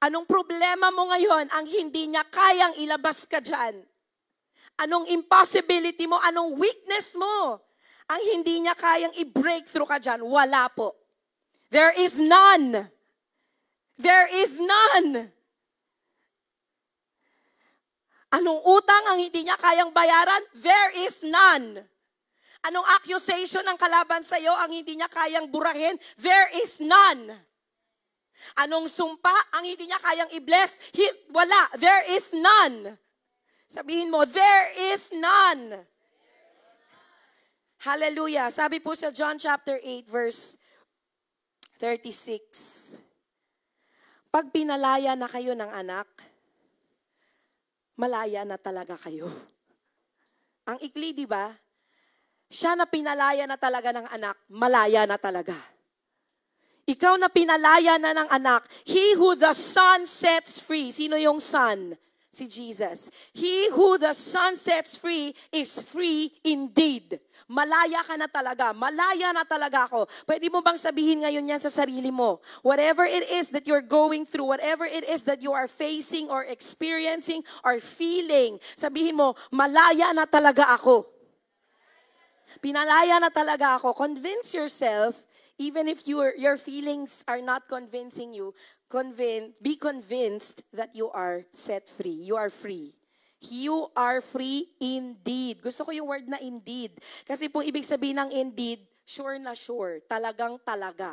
Anong problema mo ngayon ang hindi niya kayang ilabas ka dyan? Anong impossibility mo? Anong weakness mo ang hindi niya kayang i-breakthrough ka dyan? Wala po. There is none. There is none. Anong utang ang hindi niya kayang bayaran? There is none. Anong accusation ng kalaban sa iyo ang hindi niya kayang burahin? There is none. Anong sumpa ang hindi niya kayang i-bless? Wala. There is none. Sabihin mo, there is none. Hallelujah. Sabi po sa John chapter 8 verse 36. Pag pinalaya na kayo ng anak, malaya na talaga kayo. Ang ikli, di ba? Siya na pinalaya na talaga ng anak, malaya na talaga. Ikaw na pinalaya na ng anak, he who the Son sets free. Sino yung Son? Si Jesus. He who the Son sets free is free indeed. Malaya ka na talaga. Malaya na talaga ako. Pwede mo bang sabihin ngayon yan sa sarili mo? Whatever it is that you're going through, whatever it is that you are facing or experiencing or feeling, sabihin mo, malaya na talaga ako. Pinalaya na talaga ako. Convince yourself, even if your feelings are not convincing you, be convinced that you are set free. You are free. You are free indeed. Gusto ko yung word na indeed. Kasi po ibig sabihin ng indeed, sure na sure. Talagang talaga.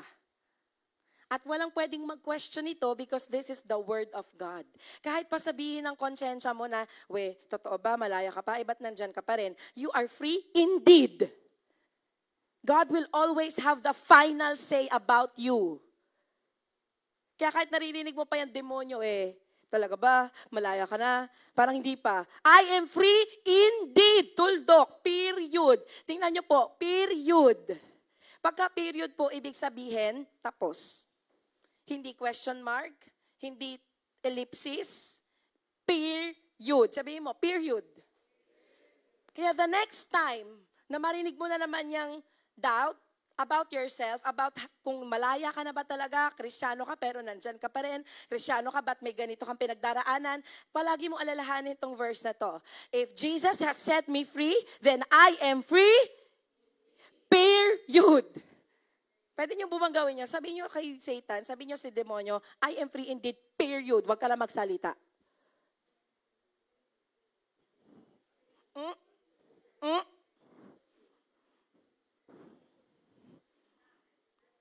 At walang pwedeng mag-question ito because this is the word of God. Kahit pa sabihin ng konsyensya mo na, totoo ba, malaya ka pa, ba't nandyan ka pa rin? You are free indeed. God will always have the final say about you. Kaya kahit naririnig mo pa yung demonyo, talaga ba? Malaya ka na? Parang hindi pa. I am free indeed. Tuldok. Period. Tingnan nyo po. Period. Pagka period po, ibig sabihin, tapos. Hindi question mark. Hindi ellipsis. Period. Sabihin mo, period. Kaya the next time na marinig mo na naman yung doubt about yourself, about kung malaya ka na ba talaga, Kristiyano ka pero nandyan ka pa rin, Kristiyano ka ba't may ganito kang pinagdaraanan, palagi mo alalahanin itong verse na to. If Jesus has set me free, then I am free, period. Pwede niyo bumang gawin yan. Sabihin niyo kay Satan, sabihin niyo si demonyo, I am free indeed, period. Huwag ka lang magsalita.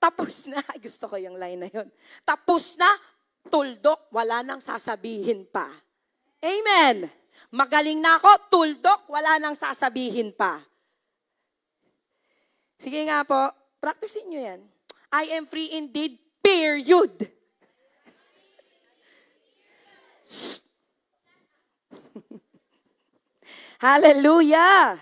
Tapos na. Gusto ko yung line na yun. Tapos na, tuldok, wala nang sasabihin pa. Amen. Magaling na ako, tuldok, wala nang sasabihin pa. Sige nga po, practicein nyo yan. I am free indeed, period. Hallelujah!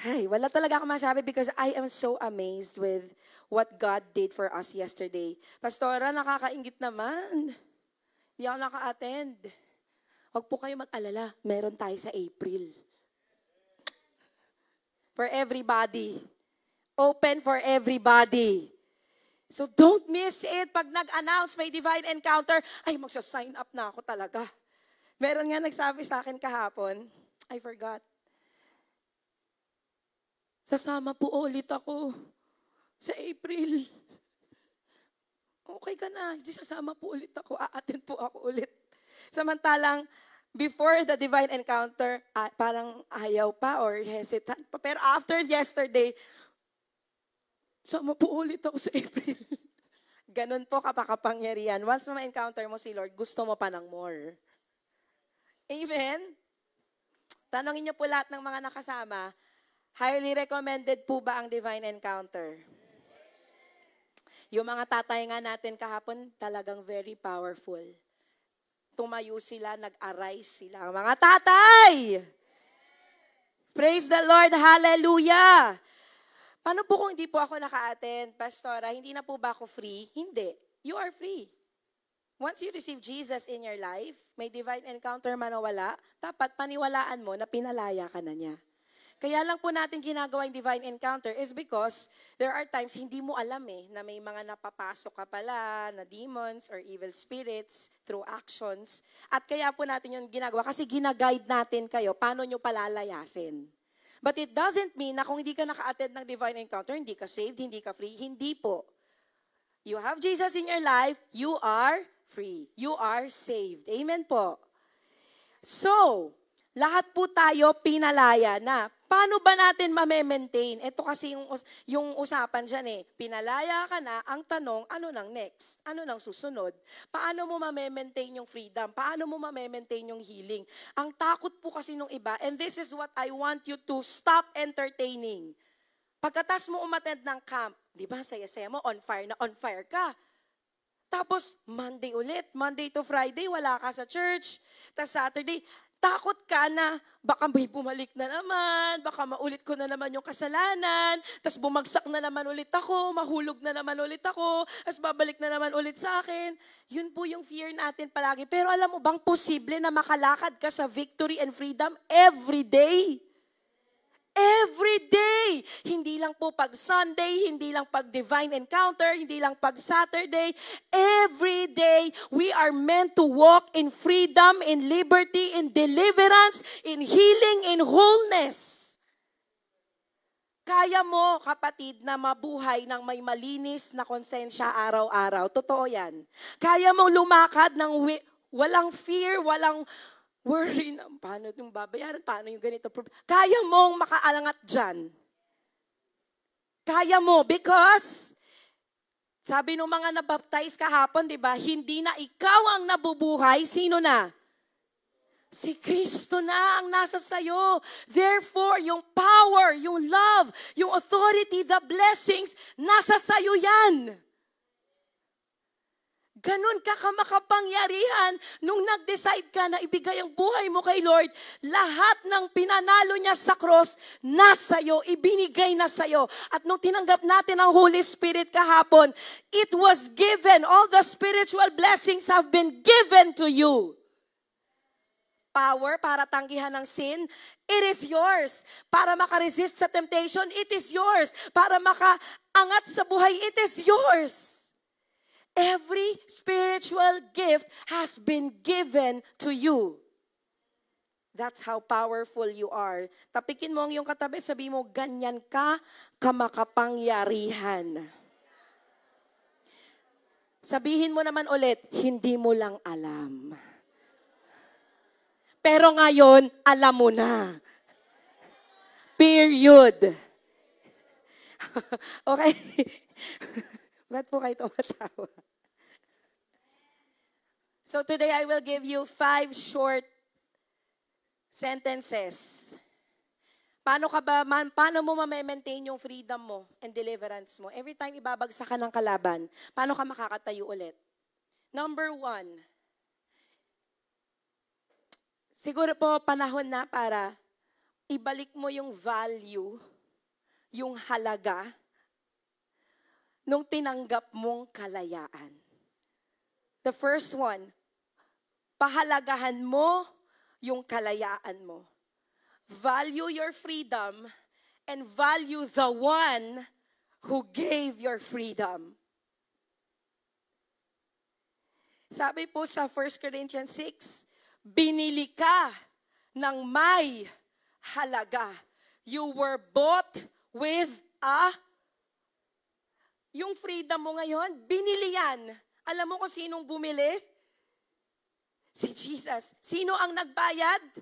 Ay, wala talaga ako masabi because I am so amazed with what God did for us yesterday. Pastora, nakakaingit naman. Hindi ako naka-attend. Huwag po kayo mag-alala. Meron tayo sa April. For everybody. Open for everybody. So don't miss it. Pag nag-announce may divine encounter, ay magsa-sign up na ako talaga. Meron nga nagsabi sa akin kahapon, I forgot. Sasama po ulit ako sa April. Okay ka na, sasama po ulit ako, a-attend po ako ulit. Samantalang, before the divine encounter, parang ayaw pa or hesitant pa. Pero after yesterday, sama po ulit ako sa April. Ganun po kapakapangyarihan. Once na ma-encounter mo si Lord, gusto mo pa ng more. Amen? Tanongin niyo po lahat ng mga nakasama, highly recommended po ba ang divine encounter? Yung mga tatay nga natin kahapon, talagang very powerful. Tumayo sila, nag-arise sila. Mga tatay! Praise the Lord, hallelujah! Paano po kung hindi po ako naka-attend? Pastora, hindi na po ba ako free? Hindi. You are free. Once you receive Jesus in your life, may divine encounter man o wala, dapat paniwalaan mo na pinalaya ka na niya. Kaya lang po natin ginagawa yung divine encounter is because there are times hindi mo alam na may mga napapasok ka pala na demons or evil spirits through actions. At kaya po natin yung ginagawa kasi ginaguide natin kayo paano nyo palalayasin. But it doesn't mean na kung hindi ka naka-attend ng divine encounter, hindi ka saved, hindi ka free. Hindi po. You have Jesus in your life, you are free. You are saved. Amen po. So, lahat po tayo pinalaya na. Paano ba natin ma-maintain? Ito kasi yung usapan dyan Pinalaya ka na, ang tanong, ano nang next? Ano nang susunod? Paano mo ma-maintain yung freedom? Paano mo ma-maintain yung healing? Ang takot po kasi nung iba, and this is what I want you to stop entertaining. Pagkatas mo umattend ng camp, di ba, saya-saya mo, on fire ka. Tapos, Monday to Friday, wala ka sa church. Tapos Saturday, takot ka na baka may bumalik na naman, baka maulit ko na naman yung kasalanan, tapos bumagsak na naman ulit ako, mahulog na naman ulit ako, tapos babalik na naman ulit sa akin. Yun po yung fear natin palagi. Pero alam mo bang posible na makalakad ka sa victory and freedom every day? Every day. Hindi lang po pag Sunday, hindi lang pag divine encounter, hindi lang pag Saturday. Every day, we are meant to walk in freedom, in liberty, in deliverance, in healing, in wholeness. Kaya mo, kapatid, na mabuhay ng may malinis na konsensya araw-araw. Totoo yan. Kaya mo lumakad ng walang fear, walang worry na, paano yung babayaran, paano yung ganito. Kaya mong makaalangat dyan. Kaya mo, because, sabi ng mga nabaptize kahapon, di ba, hindi na ikaw ang nabubuhay, sino na? Si Kristo na ang nasa sayo. Therefore, yung power, yung love, yung authority, the blessings, nasa sayo yan. Ganun ka makapangyarihan nung nag-decide ka na ibigay ang buhay mo kay Lord. Lahat ng pinanalo niya sa cross, nasa iyo, ibinigay na sa iyo. At nung tinanggap natin ang Holy Spirit kahapon, it was given. All the spiritual blessings have been given to you. Power para tanggihan ng sin, it is yours. Para makaresist sa temptation, it is yours. Para makaangat sa buhay, it is yours. Every spiritual gift has been given to you. That's how powerful you are. Tapikin mo ang iyong katabi at sabihin mo, ganyan ka kamakapangyarihan. Sabihin mo naman ulit, hindi mo lang alam. Pero ngayon, alam mo na. Period. Okay? Ba't po kayo tumatawa? So today I will give you 5 short sentences. Paano mo ma-maintain yung freedom mo and deliverance mo? Every time ibabagsak ka ng kalaban, paano ka makakatayo ulit? Number 1, siguro po panahon na para ibalik mo yung value, yung halaga, nung tinanggap mong kalayaan. The first one, pahalagahan mo yung kalayaan mo. Value your freedom and value the one who gave your freedom. Sabi po sa 1 Corinthians 6, binili ka ng may halaga. You were bought with a yung freedom mo ngayon, binili yan. Alam mo kung sinong bumili? Si Jesus. Sino ang nagbayad?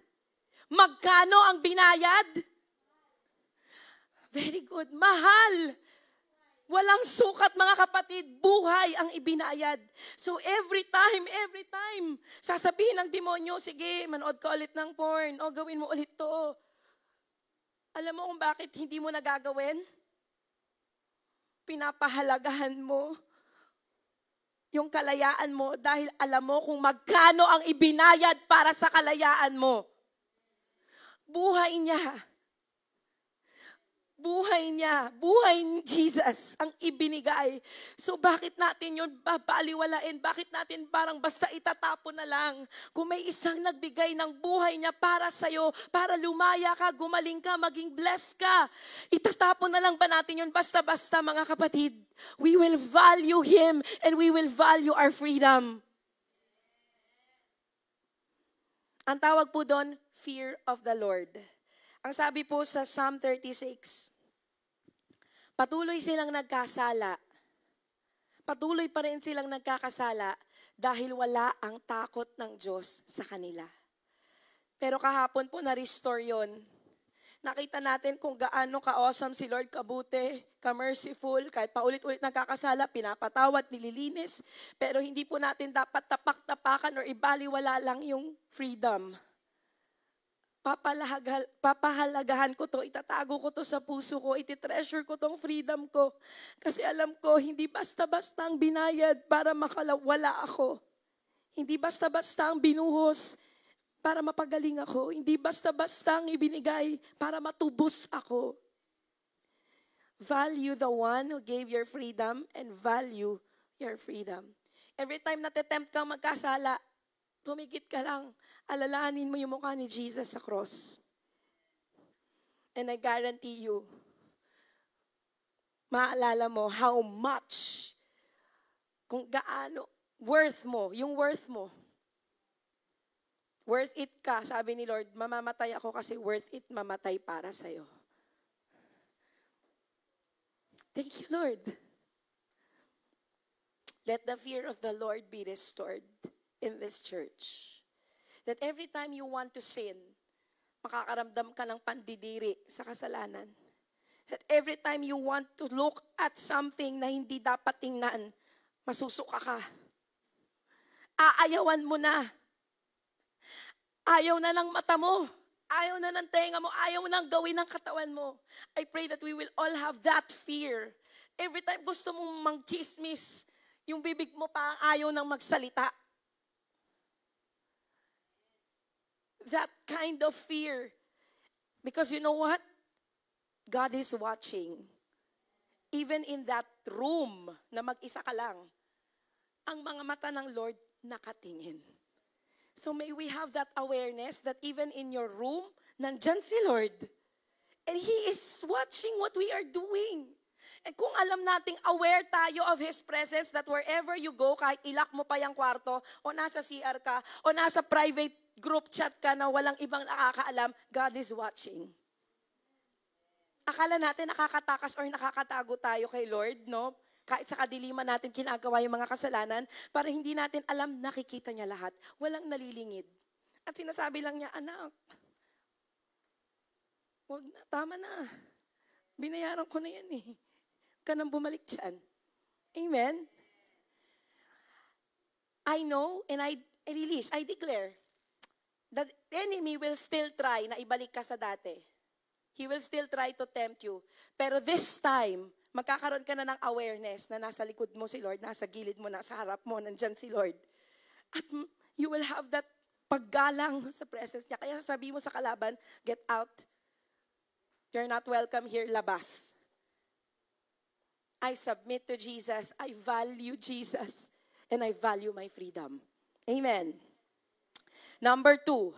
Magkano ang binayad? Very good. Mahal. Walang sukat mga kapatid. Buhay ang ibinayad. So every time, sasabihin ng demonyo, sige, manood ka ulit ng porn. O gawin mo ulit to. Alam mo kung bakit hindi mo nagagawin? Pinapahalagahan mo yung kalayaan mo dahil alam mo kung magkano ang ibinayad para sa kalayaan mo. Buhay niya. Buhay niya, buhay ni Jesus ang ibinigay. So bakit natin yun babaliwalain? Bakit natin parang basta itatapon na lang? Kung may isang nagbigay ng buhay niya para sa'yo, para lumaya ka, gumaling ka, maging blessed ka, itatapon na lang ba natin yun basta-basta mga kapatid? We will value Him and we will value our freedom. Ang tawag po doon, fear of the Lord. Ang sabi po sa Psalm 36, patuloy silang nagkasala. Patuloy pa rin silang nagkakasala dahil wala ang takot ng Diyos sa kanila. Pero kahapon po na-restore yun. Nakita natin kung gaano ka-awesome si Lord, kabuti, ka-merciful, kahit paulit-ulit nagkakasala, pinapatawad, nililinis. Pero hindi po natin dapat tapak-tapakan or ibaliwala lang yung freedom. Papahalagahan ko to, itatago ko to sa puso ko, ititreasure ko tong freedom ko. Kasi alam ko, hindi basta-basta ang binayad para makawala ako. Hindi basta-basta ang binuhos para mapagaling ako. Hindi basta-basta ang ibinigay para matubos ako. Value the one who gave your freedom and value your freedom. Every time natitempt kang magkasala, tumigit ka lang, alalahanin mo yung mukha ni Jesus sa cross. And I guarantee you, maalala mo how much, kung gaano, worth mo, yung worth mo. Worth it ka, sabi ni Lord, mamamatay ako kasi worth it mamatay para sa'yo. Thank you, Lord. Let the fear of the Lord be restored in this church. That every time you want to sin, makakaramdam ka ng pandidiri sa kasalanan. That every time you want to look at something na hindi dapat tingnan, masusuka ka. Aayawan mo na. Ayaw na ng mata mo. Ayaw na ng tenga mo. Ayaw na ng gawin ng katawan mo. I pray that we will all have that fear. Every time gusto mong mag-chismis, yung bibig mo pa ayaw nang magsalita. That kind of fear. Because you know what? God is watching. Even in that room na mag-isa ka lang, ang mga mata ng Lord nakatingin. So may we have that awareness that even in your room, nandyan si Lord. And He is watching what we are doing. And kung alam nating aware tayo of His presence, that wherever you go, kahit ilak mo pa yung kwarto, o nasa CR ka, o nasa private group chat ka na walang ibang nakakaalam, God is watching. Akala natin nakakatakas or nakakatago tayo kay Lord, no? Kahit sa kadiliman natin ginagawa yung mga kasalanan, para hindi natin alam, nakikita niya lahat. Walang nalilingid. At sinasabi lang niya, anak, wag na, tama na. Binayaran ko na yan eh. Huwag ka nang bumalik dyan. Amen? I know and I release, I declare, that the enemy will still try na ibalik ka sa dati. He will still try to tempt you. Pero this time, magkakaroon ka na ng awareness na nasa likod mo si Lord, nasa gilid mo, nasa harap mo, nandyan si Lord. At you will have that paggalang sa presence niya. Kaya sabi mo sa kalaban, get out. You're not welcome here, labas. I submit to Jesus. I value Jesus. And I value my freedom. Amen. Number 2,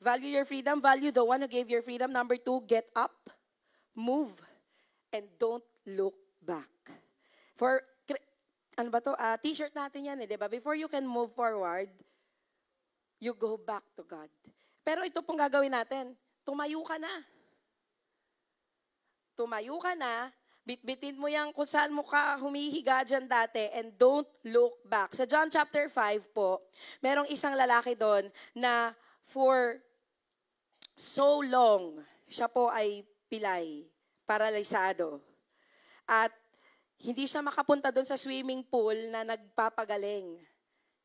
value your freedom. Value the one who gave your freedom. Number 2, get up, move, and don't look back. For, ano ba to? T-shirt natin yan di ba? Before you can move forward, you go back to God. Pero ito pong gagawin natin, tumayo ka na. Tumayo ka na, bitbitin mo yan kung saan mo ka humihiga dyan dati, and don't look back. Sa John chapter 5 po, merong isang lalaki doon na for so long, siya po ay pilay, paralisado. At hindi siya makapunta doon sa swimming pool na nagpapagaling.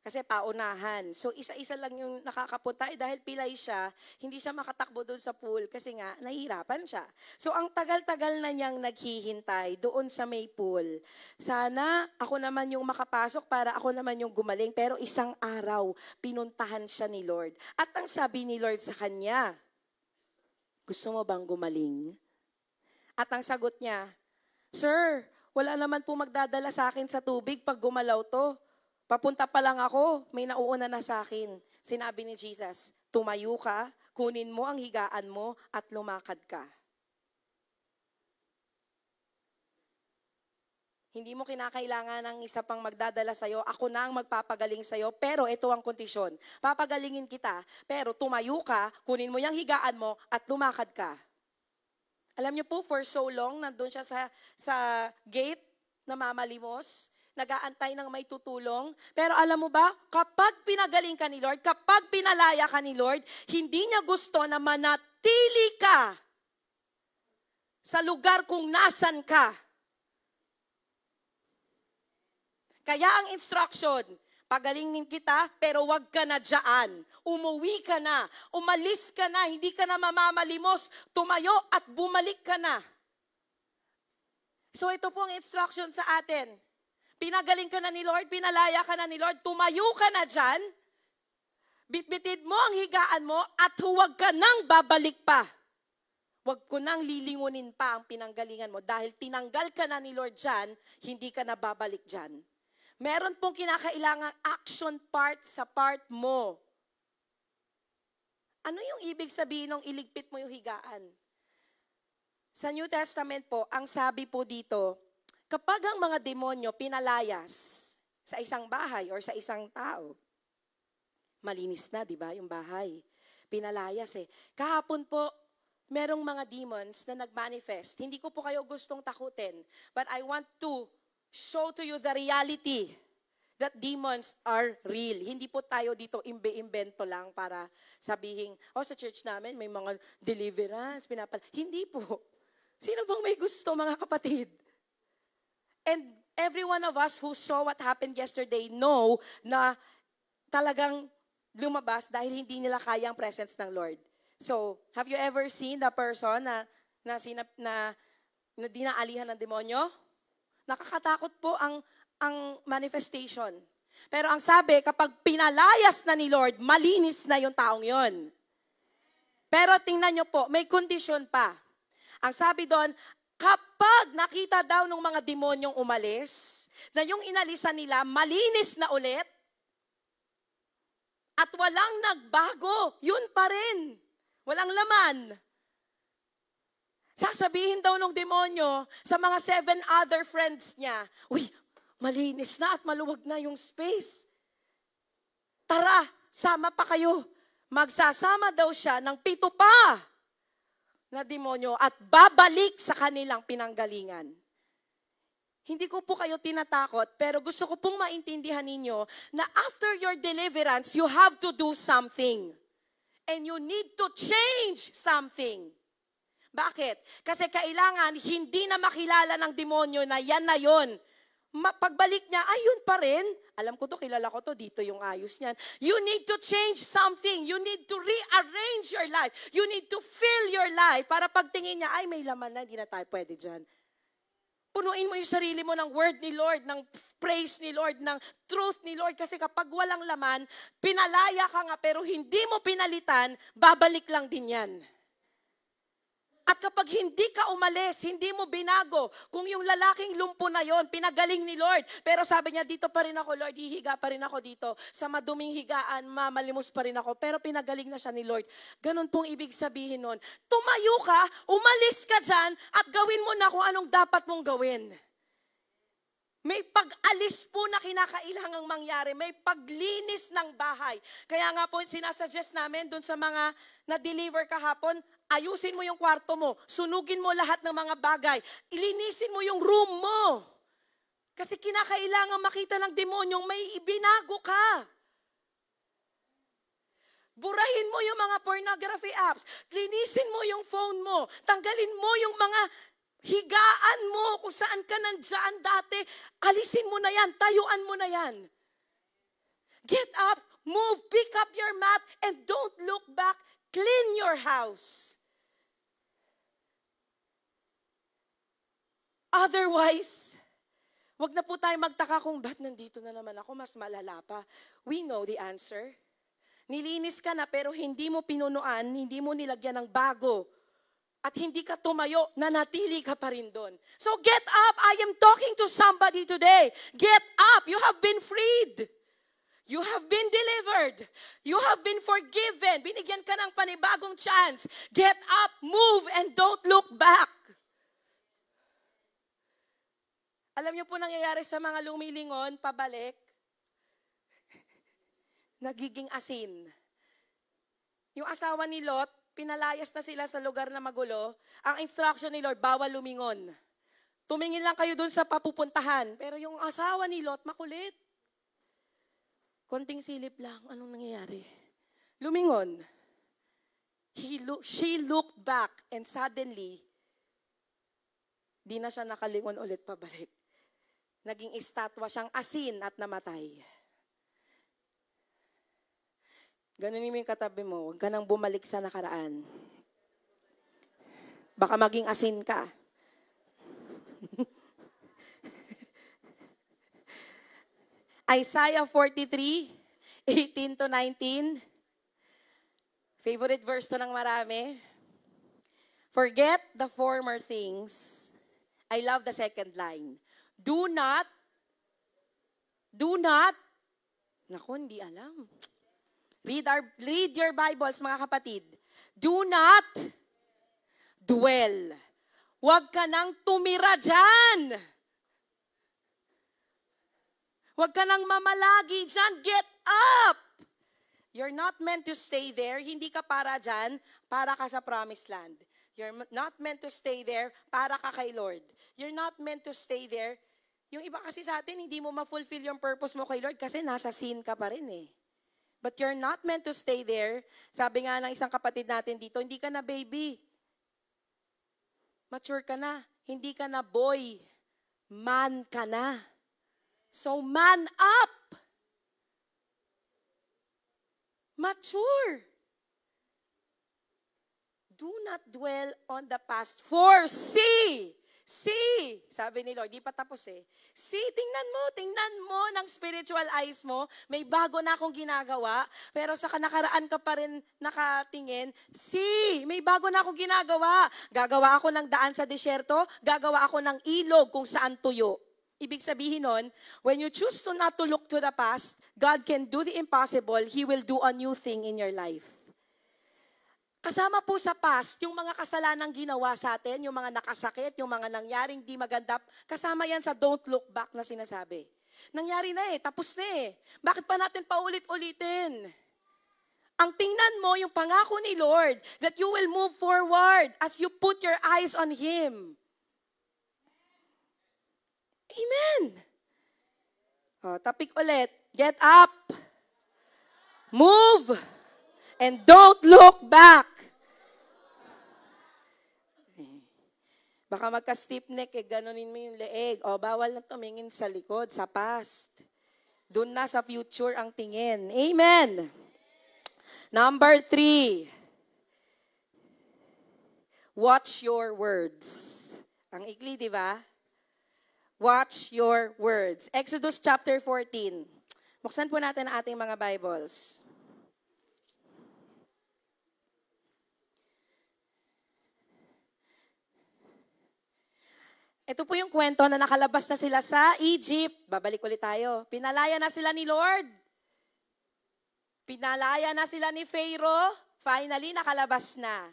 Kasi paunahan. So isa-isa lang yung nakakapunta. Dahil pilay siya, hindi siya makatakbo doon sa pool kasi nga nahihirapan siya. So ang tagal-tagal na niyang naghihintay doon sa may pool. Sana ako naman yung makapasok para ako naman yung gumaling. Pero isang araw, pinuntahan siya ni Lord. At ang sabi ni Lord sa kanya, gusto mo bang gumaling? At ang sagot niya, Sir, wala naman po magdadala sa akin sa tubig pag gumalaw to. Papunta pa lang ako, may nauuna na sa akin. Sinabi ni Jesus, tumayo ka, kunin mo ang higaan mo at lumakad ka. Hindi mo kinakailangan ng isa pang magdadala sa'yo. Ako na ang magpapagaling sa'yo. Pero ito ang kondisyon. Papagalingin kita, pero tumayo ka, kunin mo yung higaan mo at lumakad ka. Alam niyo po, for so long, nandun siya sa gate, namamalimos, nag-aantay ng may tutulong. Pero alam mo ba, kapag pinagaling ka ni Lord, kapag pinalaya ka ni Lord, hindi niya gusto na manatili ka sa lugar kung nasan ka. Kaya ang instruction, pagalingin kita, pero wag ka na dyan. Umuwi ka na, umalis ka na, hindi ka na mamamalimos, tumayo at bumalik ka na. So ito po ang instruction sa atin. Pinagaling ka na ni Lord, pinalaya ka na ni Lord, tumayo ka na dyan, bitbitid mo ang higaan mo at huwag ka nang babalik pa. Huwag ko nang lilingunin pa ang pinanggalingan mo dahil tinanggal ka na ni Lord dyan, hindi ka na babalik dyan. Meron pong kinakailangang action part sa part mo. Ano yung ibig sabihin ng iligpit mo yung higaan? Sa New Testament po, ang sabi po dito, kapag ang mga demonyo pinalayas sa isang bahay or sa isang tao, malinis na, di ba, yung bahay. Pinalayas eh. Kahapon po, merong mga demons na nag-manifest. Hindi ko po kayo gustong takutin, but I want to show to you the reality that demons are real. Hindi po tayo dito imbe-imbento lang para sabihin, sa church namin may mga deliverance, Hindi po. Sino bang may gusto, mga kapatid? And every one of us who saw what happened yesterday know na talagang lumabas dahil hindi nila kaya ang presence ng Lord. So, have you ever seen the person na dinaalihan ng demonyo? Nakakatakot po ang manifestation. Pero ang sabi, kapag pinalayas na ni Lord, malinis na yung taong yon. Pero tingnan nyo po, may condition pa. Ang sabi doon, kapag nakita daw ng mga demonyong umalis, na yung inalisan nila, malinis na ulit, at walang nagbago, yun pa rin. Walang laman. Sasabihin daw ng demonyo sa mga 7 other friends niya, uy, malinis na at maluwag na yung space. Tara, sama pa kayo. Magsasama daw siya ng 7 pa na demonyo at babalik sa kanilang pinanggalingan. Hindi ko po kayo tinatakot, pero gusto ko pong maintindihan ninyo na after your deliverance, you have to do something. And you need to change something. Bakit? Kasi kailangan hindi na makilala ng demonyo na yan na yon. Pagbalik niya, ayun pa rin. Alam ko to, kilala ko to, dito yung ayos niyan. You need to change something. You need to rearrange your life. You need to fill your life para pagtingin niya, ay may laman na, hindi na tayo pwede dyan. Punuin mo yung sarili mo ng word ni Lord, ng praise ni Lord, ng truth ni Lord. Kasi kapag walang laman, pinalaya ka nga pero hindi mo pinalitan, babalik lang din yan. At kapag hindi ka umalis, hindi mo binago, kung yung lalaking lumpo na yon, pinagaling ni Lord, pero sabi niya, dito pa rin ako, Lord, hihiga pa rin ako dito, sa maduming higaan, mamalimos pa rin ako, pero pinagaling na siya ni Lord. Ganon pong ibig sabihin nun. Tumayo ka, umalis ka dyan, at gawin mo na kung anong dapat mong gawin. May pag-alis po na kinakailangang mangyari. May paglinis ng bahay. Kaya nga po, sinasuggest namin dun sa mga na-deliver kahapon, ayusin mo yung kwarto mo. Sunugin mo lahat ng mga bagay. Ilinisin mo yung room mo. Kasi kinakailangang makita ng demonyong may ibinago ka. Burahin mo yung mga pornography apps. Linisin mo yung phone mo. Tanggalin mo yung mga higaan mo kung saan ka nandyan dati. Alisin mo na yan. Tayuan mo na yan. Get up, move, pick up your mat, and don't look back. Clean your house. Otherwise, wag na po tayo magtaka kung ba't nandito na naman ako, mas malala pa. We know the answer. Nilinis ka na pero hindi mo pinunuan, hindi mo nilagyan ng bago at hindi ka tumayo, nanatili ka pa rin doon. So get up. I am talking to somebody today. Get up. You have been freed. You have been delivered. You have been forgiven. Binigyan ka ng panibagong chance. Get up, move, and don't look back. Alam niyo po nangyayari sa mga lumilingon, pabalik, nagiging asin. Yung asawa ni Lot, pinalayas na sila sa lugar na magulo. Ang instruction ni Lord, bawal lumingon. Tumingin lang kayo dun sa papupuntahan. Pero yung asawa ni Lot, makulit. Konting silip lang, anong nangyayari? Lumingon. She looked back and suddenly, di na siya nakalingon ulit pabalik. Naging estatwa siyang asin at namatay. Ganunin mo yung katabi mo, huwag ka nang bumalik sa nakaraan. Baka maging asin ka. Isaiah 43, 18 to 19. Favorite verse to ng marami. Forget the former things. I love the second line. Do not, naku, hindi alam. Read your Bibles, mga kapatid. Do not dwell. Huwag ka nang tumira dyan. Huwag ka nang mamalagi dyan. Get up. You're not meant to stay there. Hindi ka para dyan, para ka sa promised land. You're not meant to stay there, para ka kay Lord. You're not meant to stay there. Yung iba kasi sa atin, hindi mo ma-fulfill yung purpose mo kay Lord kasi nasa sin ka pa rin eh. But you're not meant to stay there. Sabi nga ng isang kapatid natin dito, hindi ka na baby. Mature ka na. Hindi ka na boy. Man ka na. So man up. Mature. Do not dwell on the past. For see. Sabi ni Lord, di pa tapos eh. See, tingnan mo ng spiritual eyes mo. May bago na akong ginagawa, pero sa nakaraan ka pa rin nakatingin. See, may bago na akong ginagawa. Gagawa ako ng daan sa disyerto, gagawa ako ng ilog kung saan tuyo. Ibig sabihin nun, when you choose to not to look to the past, God can do the impossible. He will do a new thing in your life. Kasama po sa past, yung mga kasalanang ginawa sa atin, yung mga nakasakit, yung mga nangyaring di maganda, kasama yan sa don't look back na sinasabi. Nangyari na eh, tapos na eh. Bakit pa natin paulit-ulitin? Ang tingnan mo, yung pangako ni Lord, that you will move forward as you put your eyes on Him. Amen. O, topic ulit. Get up. Move. And don't look back. Baka magka-stiff neck, ganunin mo yung leeg. O, bawal na tumingin sa likod, sa past. Doon na sa future ang tingin. Amen. Number 3. Watch your words. Ang ikli, di ba? Watch your words. Exodus chapter 14. Buksan po natin ang ating mga Bibles. Ito po yung kwento na nakalabas na sila sa Egypt. Babalik ulit tayo. Pinalaya na sila ni Lord. Pinalaya na sila ni Pharaoh. Finally, nakalabas na.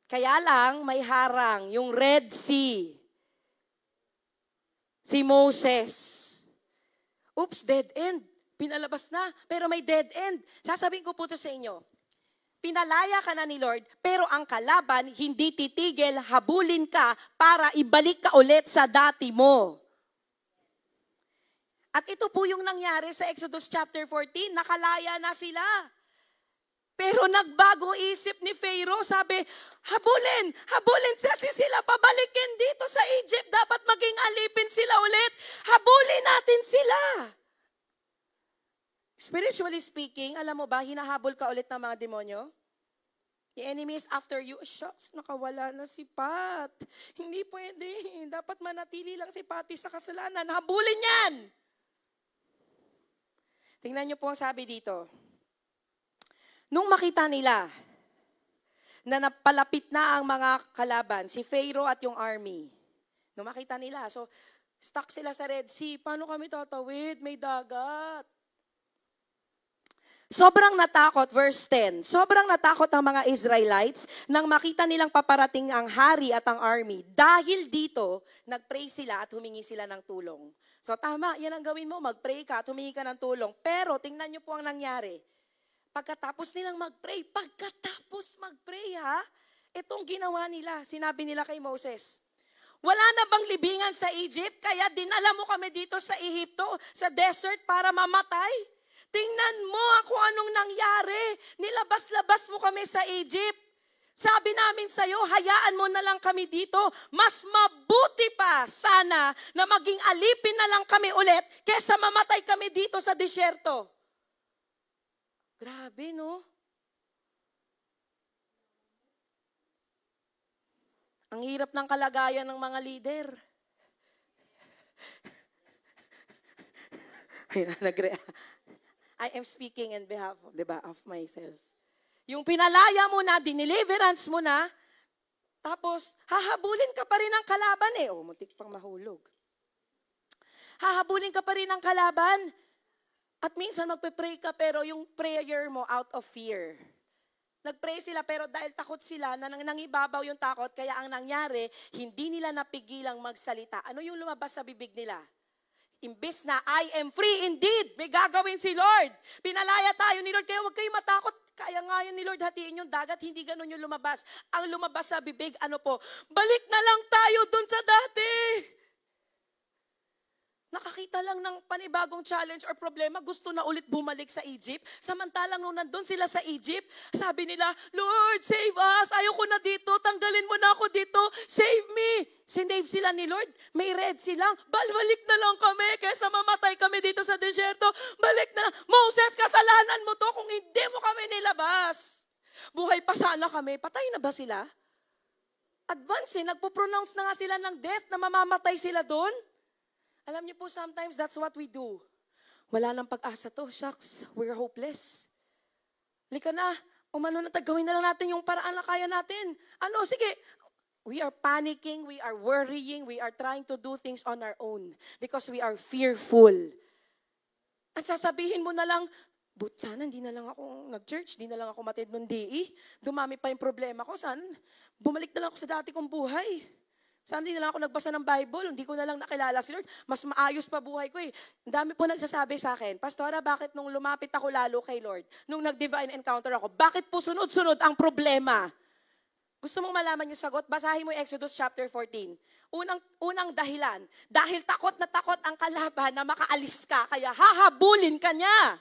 Kaya lang, may harang. Yung Red Sea. Si Moses. Oops, dead end. Pinalabas na, pero may dead end. Sasabihin ko po ito sa inyo. Pinalaya ka na ni Lord, pero ang kalaban, hindi titigil, habulin ka para ibalik ka ulit sa dati mo. At ito po yung nangyari sa Exodus chapter 14, nakalaya na sila. Pero nagbago isip ni Pharaoh, sabi, habulin natin sila, pabalikin dito sa Egypt, dapat maging alipin sila ulit, habulin natin sila. Spiritually speaking, alam mo ba, hinahabol ka ulit ng mga demonyo? The enemy is after you. Shucks, nakawala na si Pat. Hindi pwede. Dapat manatili lang si Patty sa kasalanan. Habulin yan! Tingnan niyo po ang sabi dito. Nung makita nila na napalapit na ang mga kalaban, si Pharaoh at yung army. Nung makita nila, so stuck sila sa Red Sea. Paano kami tatawid? May dagat. Sobrang natakot, verse 10, sobrang natakot ang mga Israelites nang makita nilang paparating ang hari at ang army. Dahil dito, nag-pray sila at humingi sila ng tulong. So tama, yan ang gawin mo, mag-pray ka at humingi ka ng tulong. Pero tingnan niyo po ang nangyari. Pagkatapos nilang mag-pray, itong ginawa nila, sinabi nila kay Moses, wala na bang libingan sa Egypt? Kaya dinala mo kami dito sa Ehipto, sa desert para mamatay? Tingnan mo kung anong nangyari. Nilabas-labas mo kami sa Egypt. Sabi namin sa'yo, hayaan mo na lang kami dito. Mas mabuti pa sana na maging alipin na lang kami ulit kesa mamatay kami dito sa disyerto. Grabe, no? Ang hirap ng kalagayan ng mga leader. I am speaking in behalf of, of myself. Yung pinalaya mo na, dineliverance mo na, tapos hahabulin ka pa rin ng kalaban eh. Oh, muntik pang mahulog. Hahabulin ka pa rin ng kalaban. At minsan magpe-pray ka pero yung prayer mo out of fear. Nag-pray sila pero dahil takot sila, nangibabaw yung takot, kaya ang nangyari, hindi nila napigilang magsalita. Ano yung lumabas sa bibig nila? Imbes na, I am free indeed. May gagawin si Lord. Pinalaya tayo ni Lord. Kaya huwag kayong matakot. Kaya nga yun ni Lord, hatiin yung dagat. Hindi ganun yung lumabas. Ang lumabas sa bibig, ano po? Balik na lang tayo dun sa dati. Nakakita lang ng panibagong challenge or problema, gusto na ulit bumalik sa Egypt. Samantalang nung nandun sila sa Egypt, sabi nila, Lord, save us. Ayoko na dito. Tanggalin mo na ako dito. Save me. Sinave sila ni Lord. May Red Sea lang. Balik na lang kami kaysa mamatay kami dito sa desyerto. Balik na lang. Moses, kasalanan mo to kung hindi mo kami nilabas. Buhay pa sana kami. Patay na ba sila? Advance, nagpo-pronounce na nga sila ng death na mamamatay sila doon. Alam niyo po, sometimes that's what we do. Wala nang pag-asa to. Shucks, we're hopeless. Lika na, umano na, gawin na lang natin yung paraan na kaya natin. Ano, sige. We are panicking, we are worrying, we are trying to do things on our own because we are fearful. At sasabihin mo na lang, but sana hindi na lang ako nag-church, hindi na lang ako matid ng DE. Dumami pa yung problema ko. Sana bumalik na lang ako sa dati kong buhay. Saan hindi na lang ako nagbasa ng Bible, hindi ko na lang nakilala si Lord. Mas maayos pa buhay ko eh. Ang dami po nagsasabi sa akin, Pastora, bakit nung lumapit ako lalo kay Lord, nung nag-divine encounter ako, bakit po sunod-sunod ang problema? Gusto mong malaman yung sagot? Basahin mo yung Exodus chapter 14. Unang dahilan, dahil takot na takot ang kalaban na makaalis ka, kaya hahabulin ka niya.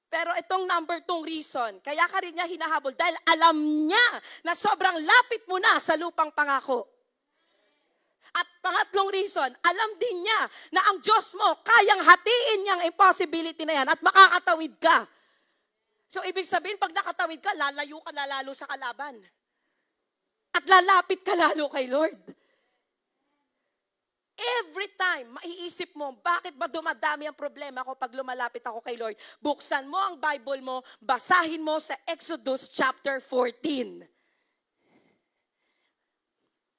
Pero itong number 2 reason, kaya ka rin niya hinahabol dahil alam niya na sobrang lapit mo na sa lupang pangako. At pangatlong reason, alam din niya na ang Diyos mo kayang hatiin niyang impossibility na yan at makakatawid ka. So ibig sabihin, pag nakatawid ka, lalayo ka na lalo sa kalaban. At lalapit ka lalo kay Lord. Every time, maiisip mo, bakit ba dumadami ang problema ko pag lumalapit ako kay Lord? Buksan mo ang Bible mo, basahin mo sa Exodus chapter 14.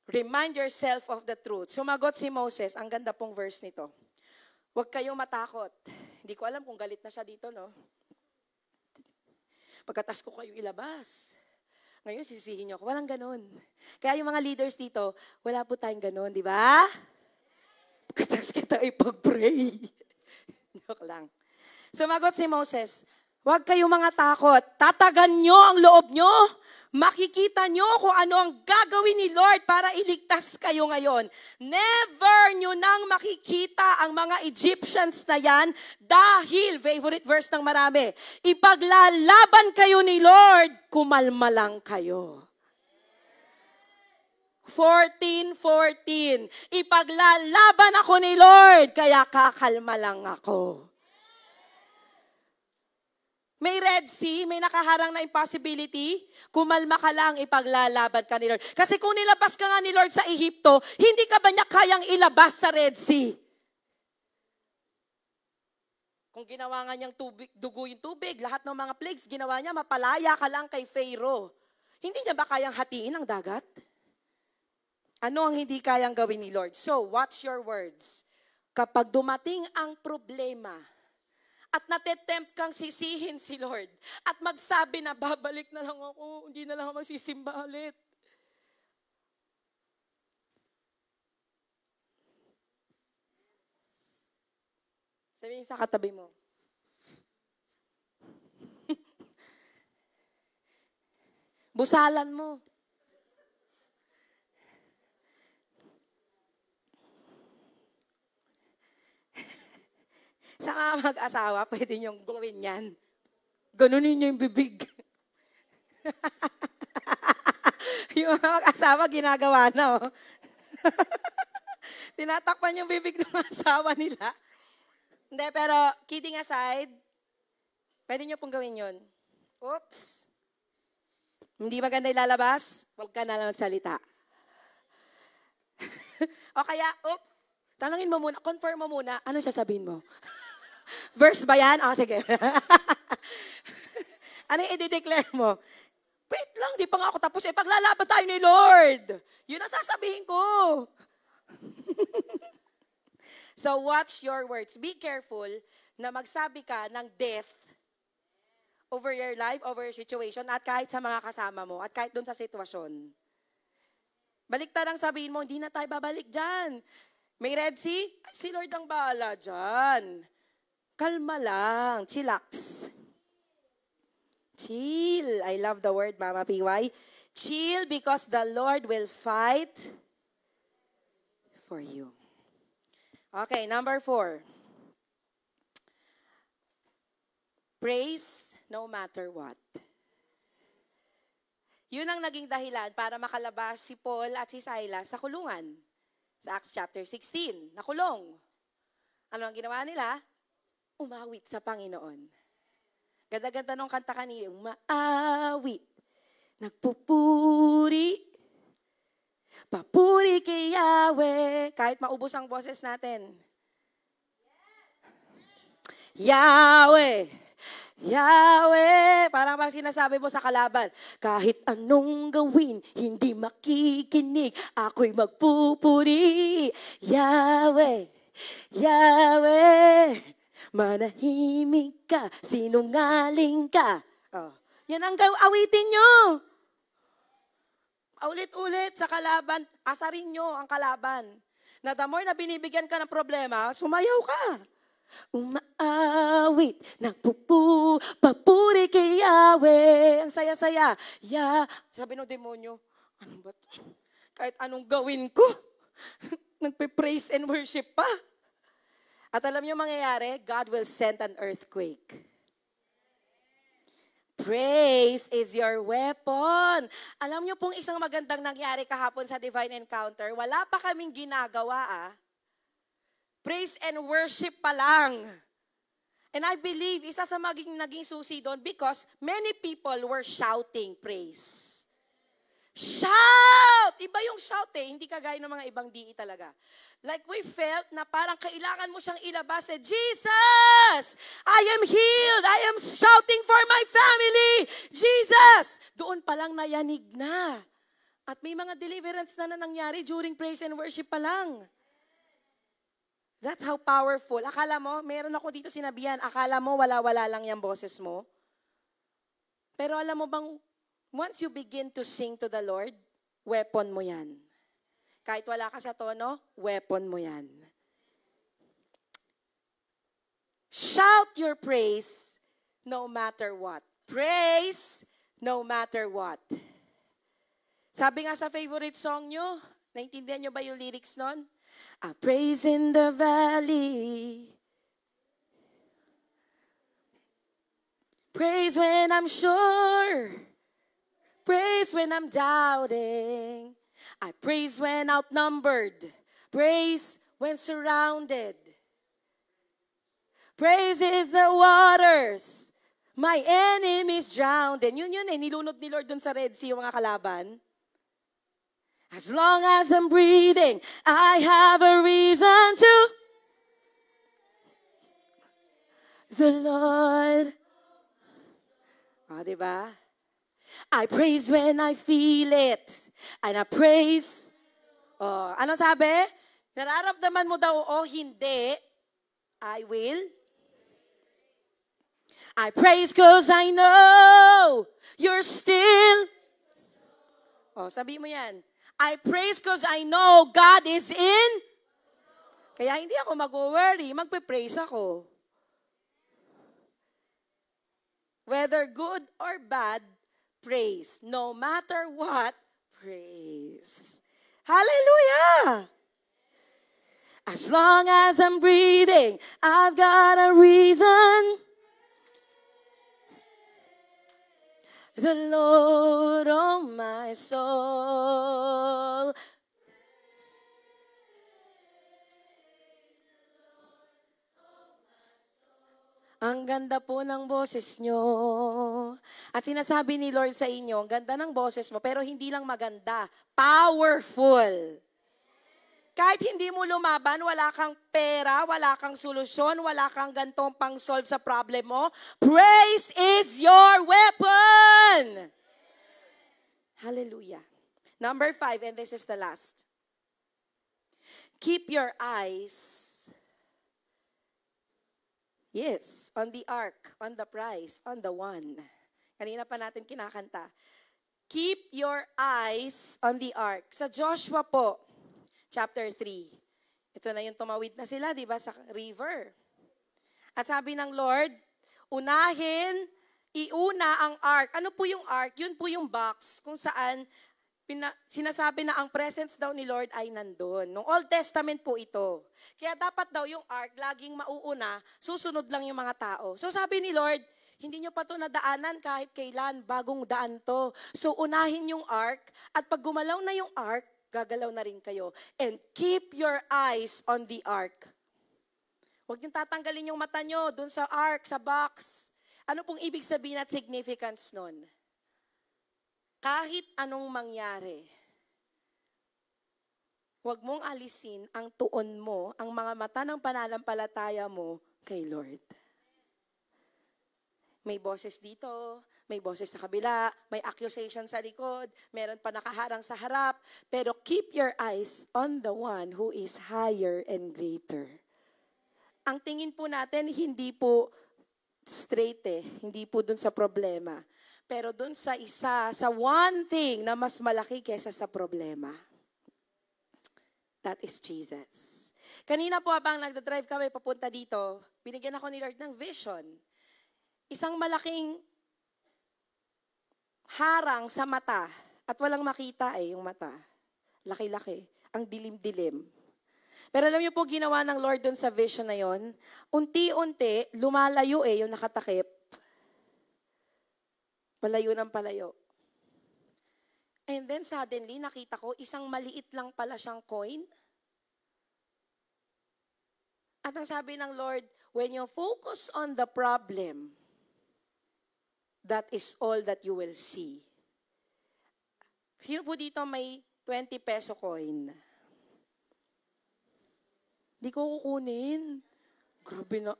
Remind yourself of the truth. Sumagot si Moses, ang ganda pong verse nito. Huwag kayong matakot. Hindi ko alam kung galit na siya dito, no? Pagkatas ko kayo ilabas. Ngayon, sisihin niyo ako. Walang ganun. Kaya yung mga leaders dito, wala po tayong ganun, di ba? Pagkatas kita ipag-pray. Joke lang. Sumagot si Moses, huwag kayong mga takot. Tatagan nyo ang loob nyo. Makikita nyo kung ano ang gagawin ni Lord para iligtas kayo ngayon. Never nyo nang makikita ang mga Egyptians na yan dahil, favorite verse ng marami, ipaglalaban kayo ni Lord, kumalma lang kayo. 14:14. Ipaglalaban ako ni Lord, kaya kakalma lang ako. May Red Sea, may nakaharang na impossibility, kumalma ka lang, ipaglalaban ka ni Lord. Kasi kung nilabas ka nga ni Lord sa Ehipto, hindi ka ba niya kayang ilabas sa Red Sea? Kung ginawa nga niyang tubig, dugo yung tubig, lahat ng mga plagues, ginawa niya, mapalaya ka lang kay Pharaoh. Hindi niya ba kayang hatiin ang dagat? Ano ang hindi kayang gawin ni Lord? So, watch your words. Kapag dumating ang problema, at natetempt kang sisihin si Lord, at magsabi na, babalik na lang ako, hindi na lang ako magsisimba ulit. Sabihin sa katabi mo, busalan mo. Sa mga mag-asawa, pwede niyong gawin yan. Ganunin niyo yung bibig. Yung mga mag-asawa, ginagawa na, oh. Tinatakpan yung bibig ng asawa nila. Hindi, pero kidding aside, pwede niyo pong gawin yun. Oops. Hindi maganda ilalabas, huwag ka na lang magsalita. O kaya, oops, tanungin mo muna, confirm mo muna, ano sasabihin mo? Verse ba yan? O, sige. Ano yung i-declare mo? Wait lang, di pa nga ako tapos. Paglalaban tayo ni Lord. Yun ang sasabihin ko. So, watch your words. Be careful na magsabi ka ng death over your life, over your situation, at kahit sa mga kasama mo, at kahit dun sa sitwasyon. Baliktad ang sabihin mo, hindi na tayo babalik dyan. May Red Sea? Ay, si Lord ang bahala dyan. Kalma lang. Chillax. Chill. I love the word, Mama PY. Chill because the Lord will fight for you. Okay, number 4. Praise no matter what. Yun ang naging dahilan para makalabas si Paul at si Silas sa kulungan. Sa Acts chapter 16, nakulong. Ano ang ginawa nila? Umawit sa Panginoon. Ganda-ganda nung kanta kanina, umaawit, nagpupuri, papuri kay Yahweh. Kahit maubos ang boses natin. Yahweh, Yahweh. Parang pag sinasabi mo sa kalaban, kahit anong gawin, hindi makikinig, ako'y magpupuri. Yahweh, Yahweh. Manahimik ka, sinungaling ka. Oh. Yan ang awitin nyo. Ulit-ulit sa kalaban, asarin nyo ang kalaban. Na the more na binibigyan ka ng problema, sumayaw ka. Umaawit, papuri kay Yahweh. Ang saya-saya. Sabi ng demonyo, ano ba ito? Kahit anong gawin ko, nagpe-praise and worship pa. At alam niyo mangyayari, God will send an earthquake. Praise is your weapon. Alam niyo pong isang magandang nangyari kahapon sa Divine Encounter, wala pa kaming ginagawa. Praise and worship pa lang. And I believe, isa sa naging susi doon because many people were shouting praise. Shout! Iba yung shout eh, hindi kagaya ng mga ibang DE talaga. Like we felt na parang kailangan mo siyang ilabas eh, Jesus! I am healed! I am shouting for my family! Jesus! Doon pa lang nayanig na. At may mga deliverance na nangyari during praise and worship pa lang. That's how powerful. Akala mo, meron ako dito sinabihan, akala mo wala-wala lang yung boses mo. Pero alam mo bang, once you begin to sing to the Lord, weapon mo yan. Kahit wala ka sa tono, weapon mo yan. Shout your praise no matter what. Praise no matter what. Sabi nga sa favorite song nyo, naintindihan nyo ba yung lyrics nun? I praise in the valley. Praise when I'm sure. Praise when I'm doubting. I praise when outnumbered. Praise when surrounded. Praise is the waters. My enemies drowned. And yun eh, nilunod ni Lord dun sa Red Sea yung mga kalaban. As long as I'm breathing, I have a reason to the Lord. O, diba? I praise when I feel it. And I praise. Oh, ano sabi? Nararamdaman mo daw, hindi. I will. I praise because I know you're still. Oh, sabi mo yan. I praise because I know God is in. Kaya hindi ako mag-worry, magpe-praise ako. Whether good or bad, praise. No matter what, praise. Hallelujah! As long as I'm breathing, I've got a reason. The Lord, oh my soul. Ang ganda po ng boses nyo. At sinasabi ni Lord sa inyo, ang ganda ng boses mo, pero hindi lang maganda, powerful. Kahit hindi mo lumaban, wala kang pera, wala kang solusyon, wala kang gantong pang-solve sa problem mo, praise is your weapon. Hallelujah. Number 5, and this is the last. Keep your eyes, yes, on the ark, on the prize, on the one. Kanina pa natin kinakanta. Keep your eyes on the ark. Sa Joshua po, chapter 3. Ito na yung tumawid na sila, di ba, sa river. At sabi ng Lord, iuna ang ark. Ano po yung ark? Yun po yung box kung saan sinasabi na ang presence daw ni Lord ay nandun. Nung Old Testament po ito. Kaya dapat daw yung ark laging mauuna, susunod lang yung mga tao. So sabi ni Lord, hindi nyo pa ito nadaanan kahit kailan, bagong daan to. So unahin yung ark, at pag gumalaw na yung ark, gagalaw na rin kayo. And keep your eyes on the ark. Huwag niyong tatanggalin yung mata nyo dun sa ark, sa box. Ano pong ibig sabihin at significance nun? Kahit anong mangyari, huwag mong alisin ang tuon mo, ang mga mata ng pananampalataya mo kay Lord. May boses dito, may boses sa kabila, may accusation sa likod, meron pa nakaharang sa harap, pero keep your eyes on the one who is higher and greater. Ang tingin po natin, hindi po straight hindi po dun sa problema. Pero dun sa isa, sa one thing na mas malaki kesa sa problema. That is Jesus. Kanina po habang nagdadrive kami papunta dito, binigyan ako ni Lord ng vision. Isang malaking harang sa mata at walang makita yung mata. Laki-laki. Ang dilim-dilim. Pero alam niyo po ginawa ng Lord dun sa vision na yon, unti-unti lumalayo yung nakatakip. Palayo ng palayo. And then suddenly, nakita ko, isang maliit lang pala siyang coin. At ang sabi ng Lord, when you focus on the problem, that is all that you will see. Sino po dito may 20 peso coin? Di ko kukunin. Grabe na.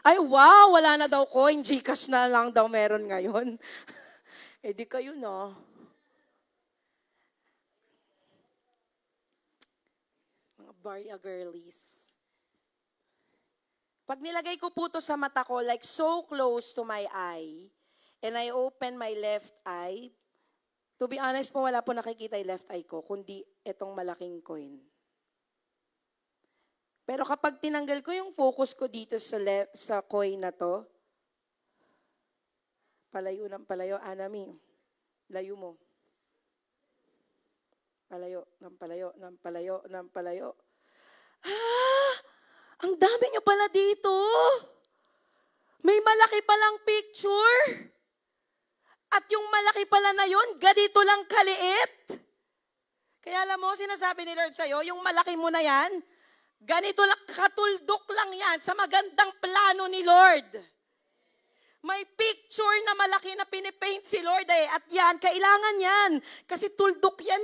Ay, wow, wala na daw coin. GCash na lang daw meron ngayon. Di kayo na. Mga barya girlies. Pag nilagay ko po to sa mata ko, like so close to my eye, and I open my left eye, to be honest po, wala po nakikita yung left eye ko, kundi itong malaking coin. Pero kapag tinanggal ko yung focus ko dito sa coin na to, palayo ng palayo, Anami, layo mo. Palayo ng palayo, ng palayo, ng palayo. Ang dami nyo pala dito. May malaki palang picture. At yung malaki pala na yun, ganito lang kaliit. Kaya alam mo, sinasabi ni Lord sa'yo, yung malaki mo na yan, ganito lang, katuldok lang yan sa magandang plano ni Lord. May picture na malaki na pinipaint si Lord at yan, kailangan yan. Kasi tuldok yan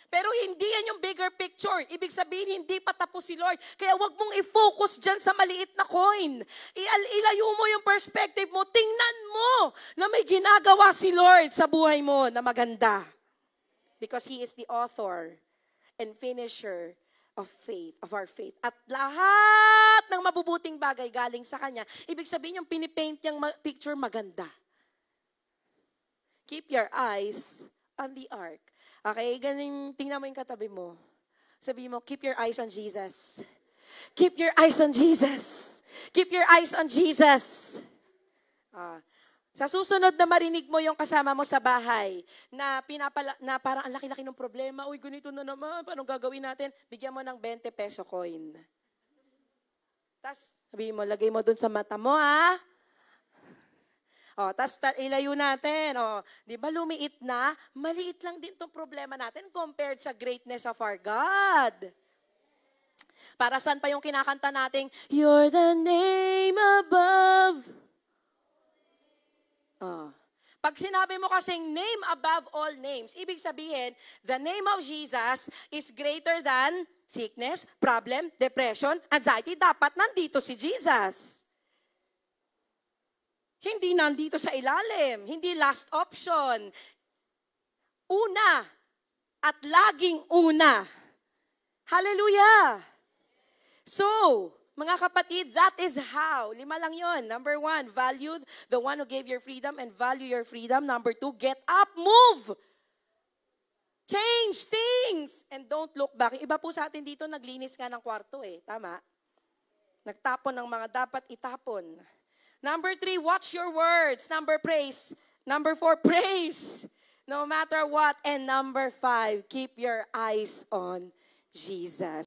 Pero hindi yan yung bigger picture. Ibig sabihin, hindi pa tapos si Lord. Kaya wag mong i-focus dyan sa maliit na coin. Ilayo mo yung perspective mo. Tingnan mo na may ginagawa si Lord sa buhay mo na maganda. Because He is the author and finisher of faith, of our faith. At lahat ng mabubuting bagay galing sa Kanya. Ibig sabihin yung pinipaint niyang picture maganda. Keep your eyes on the ark. Okay, ganun, tingnan mo yung katabi mo. Sabihin mo, keep your eyes on Jesus. Keep your eyes on Jesus. Keep your eyes on Jesus. Sa susunod na marinig mo yung kasama mo sa bahay na parang ang laki-laki ng problema, uy, ganito na naman, paano gagawin natin? Bigyan mo ng 20 peso coin. Tapos, sabihin mo, lagay mo dun sa mata mo, ha? Tapos ilayo natin. Di ba lumiit na? Maliit lang din itong problema natin compared sa greatness of our God. Para saan pa yung kinakanta nating, You're the name above. Pag sinabi mo kasing name above all names, ibig sabihin, the name of Jesus is greater than sickness, problem, depression, anxiety. Dapat nandito si Jesus. Hindi nandito sa ilalim. Hindi last option. Una. At laging una. Hallelujah! So, mga kapatid, that is how. 5 lang yon. Number 1, value the one who gave your freedom and value your freedom. Number 2, get up, move. Change things. And don't look back. Iba po sa atin dito, naglinis nga ng kwarto Tama? Nagtapon ng mga dapat itapon. Number 3, watch your words. Number 4, praise. No matter what. And number 5, keep your eyes on Jesus.